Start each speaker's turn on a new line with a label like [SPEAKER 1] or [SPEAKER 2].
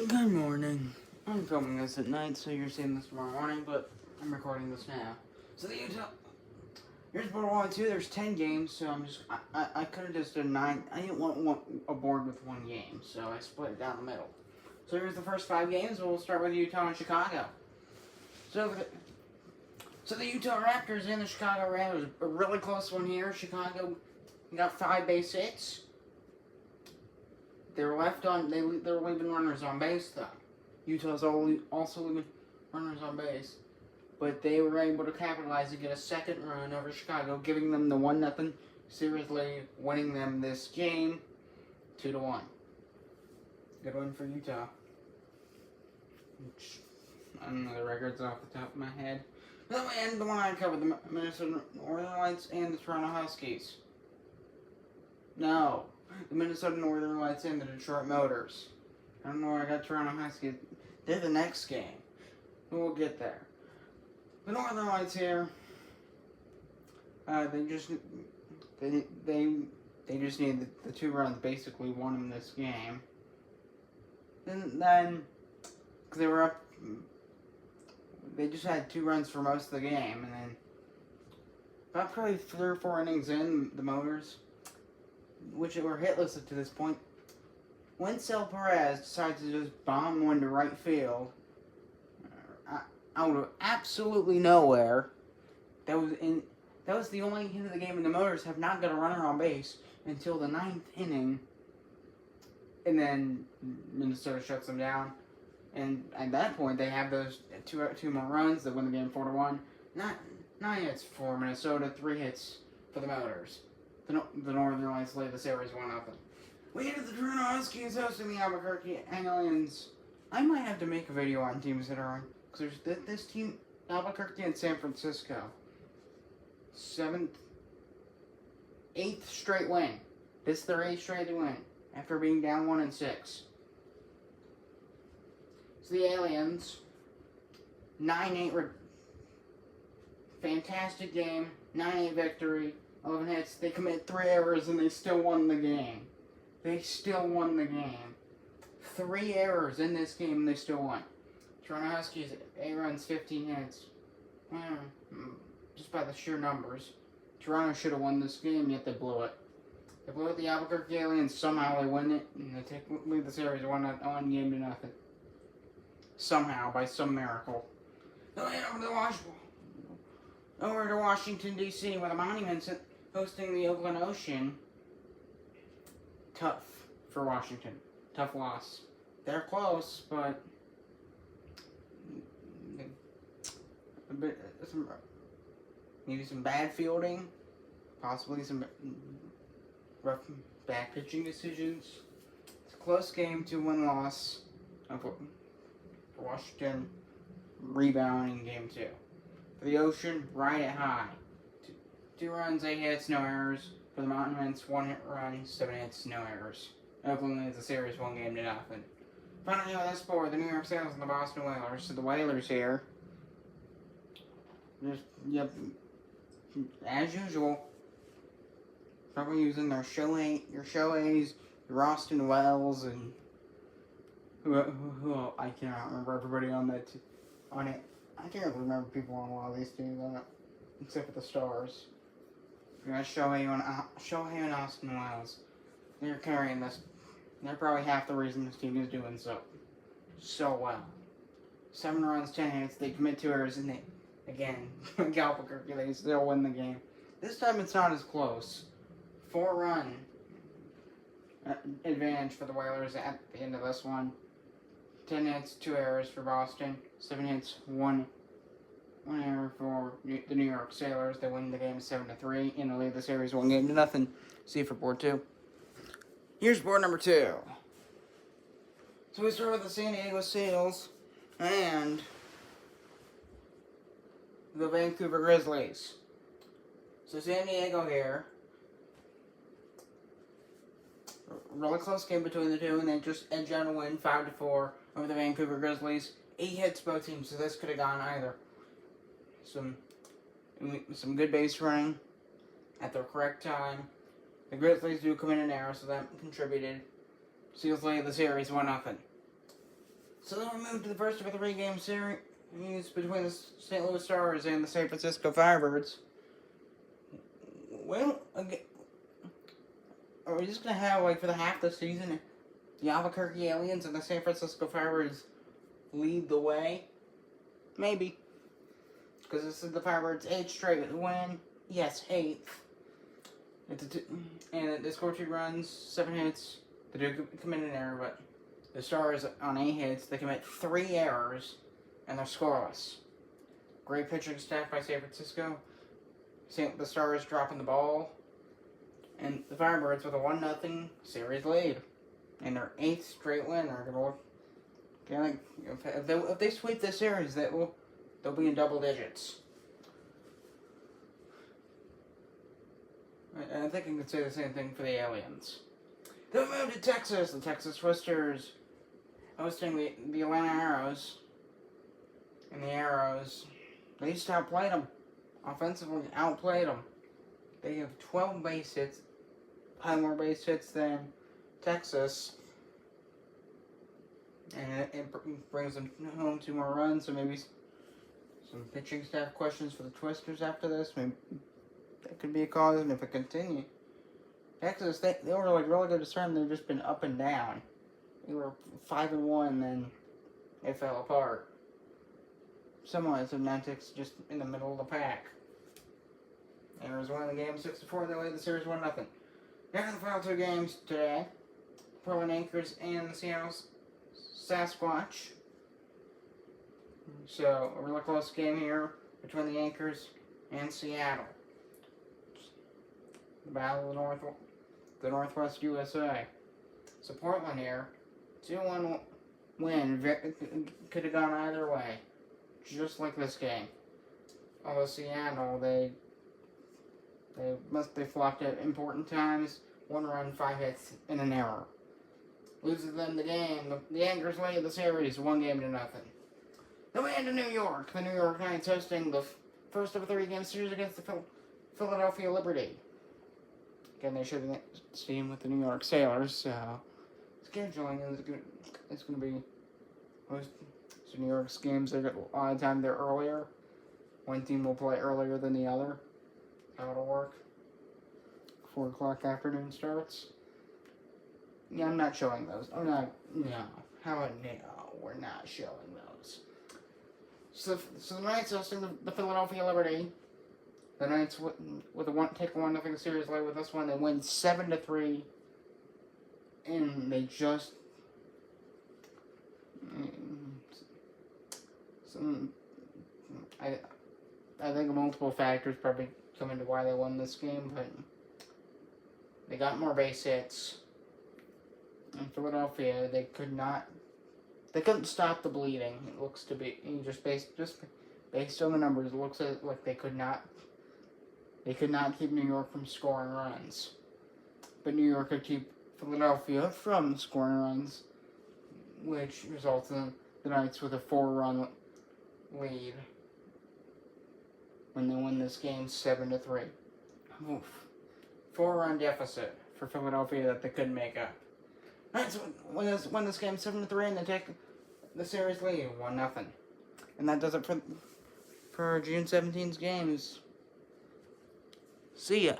[SPEAKER 1] Good morning. I'm filming this at night, so you're seeing this tomorrow morning, but I'm recording this now. So the Utah, here's board 1 and 2. There's 10 games, so I could have just done 9. I didn't want a board with 1 game, so I split it down the middle. So here's the first 5 games. We'll start with Utah and Chicago. So the Utah Raptors and the Chicago Raptors, a really close one here. Chicago got 5 base hits. They were leaving runners on base, though. Utah's also leaving runners on base. But they were able to capitalize and get a second run over Chicago, giving them the 1-0 series lead, winning them this game 2-1. Good win for Utah. I don't know the records off the top of my head. And the one I covered, the Minnesota Northern Lights and the Toronto Huskies. No. The Minnesota Northern Lights and the Detroit Motors. I don't know where I got Toronto Huskies. They're the next game. We'll get there. The Northern Lights here. They just needed the 2 runs. Basically, won them this game. Then cause they were up. They just had 2 runs for most of the game, and then about probably 3 or 4 innings in, the Motors, which were hitless up to this point, Wencel Perez decides to just bomb one to right field out of absolutely nowhere. That was the only hit of the game, and the Motors have not got a runner on base until the 9th inning, and then Minnesota shuts them down. And at that point, they have those two more runs that win the game 4-1. 9 hits for Minnesota, 3 hits for the Motors. The Northern Lights lead the series 1-0. We had the Toronto Huskies hosting the Albuquerque Aliens. I might have to make a video on teams that are on, because there's this team, Albuquerque and San Francisco. 8th straight win. This is their 8th straight win after being down 1-6. So the Aliens, 9-8, fantastic game, 9-8 victory, 11 hits. They commit 3 errors and they still won the game. 3 errors in this game and they still won. Toronto Huskies, 8 runs, 15 hits. Just by the sheer numbers. Toronto should have won this game, yet they blew it. They blew it. The Albuquerque Aliens, somehow they win it, and they lead the series 1-0. Somehow, by some miracle. Over to Washington, D.C., where the Monuments hosting the Oakland Ocean. Tough for Washington. Tough loss. They're close, but maybe some bad fielding, possibly some rough bad pitching decisions. It's a close game, 2-1 loss for Washington, rebounding game 2. For the Ocean, right at high. 2 runs, 8 hits, no errors. For the Monuments, 1 hit run, 7 hits, no errors. Oakland leads the series 1-0. Finally, on this board, the New York Sailors and the Boston Whalers. So the Whalers here, as usual, probably using your Shoheis, your Austin Wells, and who I cannot remember everybody on it. I can't remember people on a lot of these teams, except for the Stars. You got Shohei and Austin Wells. They're carrying this. They're probably half the reason this team is doing so well. 7 runs, 10 hits. They commit 2 errors, and again, Albuquerque, they still win the game. This time it's not as close. 4-run advantage for the Whalers at the end of this one. 10 hits, 2 errors for Boston. 7 hits, 1 error for the New York Sailors. They win the game 7-3 and they lead the series 1-0. See you for board 2. Here's board number 2. So we start with the San Diego Seals and the Vancouver Grizzlies. So San Diego here. Really close game between the two, and they just edge out a win 5-4 over the Vancouver Grizzlies. 8 hits both teams, so this could have gone either. Some good base running at the correct time. The Grizzlies do commit an error, so that contributed. Seals lead the series 1-0. So then we move to the first of a 3-game series between the St. Louis Stars and the San Francisco Firebirds. Well, are we just going to have, like, for the half of the season, the Albuquerque Aliens and the San Francisco Firebirds lead the way? Maybe. Because this is the Firebirds' 8th straight win. Yes, 8th. And they score 2 runs, 7 hits. They do commit an error, but the Stars on 8 hits, they commit 3 errors, and they're scoreless. Great pitching staff by San Francisco. The Stars dropping the ball. And the Firebirds with a 1-0 series lead. And their 8th straight win. If they sweep this series, they'll be in double digits. And I think I could say the same thing for the Aliens. Then we move to Texas. The Texas Twisters hosting the Atlanta Arrows. And the Arrows, they just outplayed them. Offensively, outplayed them. They have 12 base hits. 5 more base hits than Texas. And it brings them home 2 more runs. So maybe some pitching staff questions for the Twisters after this. Maybe that could be a cause, and if it continues. Texas, they were like really good to start, and they've just been up and down. They were 5-1, then it fell apart. Somewhat, so now Texas just in the middle of the pack. Arizona won the game 6-4, they led the series 1-0. Down to the final 2 games today. Portland Anchors and the Seattle Sasquatch. So, a really close game here between the Anchors and Seattle. The Battle of the Northwest USA. So Portland here, 2-1 win. Could have gone either way. Just like this game. Although Seattle, they flopped at important times. 1 run, 5 hits, and an error. Loses them the game. The Anchors lead the series 1-0. Then we head to New York. The New York Knights hosting the first of a 3-game series against the Philadelphia Liberty. Again, they should have seen with the New York Sailors, so scheduling is going to be most New York's games. A lot of time they're earlier. One team will play earlier than the other. How it'll work. 4 o'clock afternoon starts. Yeah, I'm not showing those. No. How about no? We're not showing those. So the Knights hosting the Philadelphia Liberty. The Knights with take a 1-0 series lead with this one. They win 7-3, and they just I think multiple factors probably come into why they won this game, but they got more base hits. In Philadelphia, they couldn't stop the bleeding. It looks to be just based on the numbers. It looks like they could not keep New York from scoring runs. But New York could keep Philadelphia from scoring runs, which results in the Knights with a 4-run lead when they win this game 7-3. Oof. 4-run deficit for Philadelphia that they couldn't make up. Knights win this game 7-3, and they take the series lead 1-0. And that does it for June 17's games. See ya.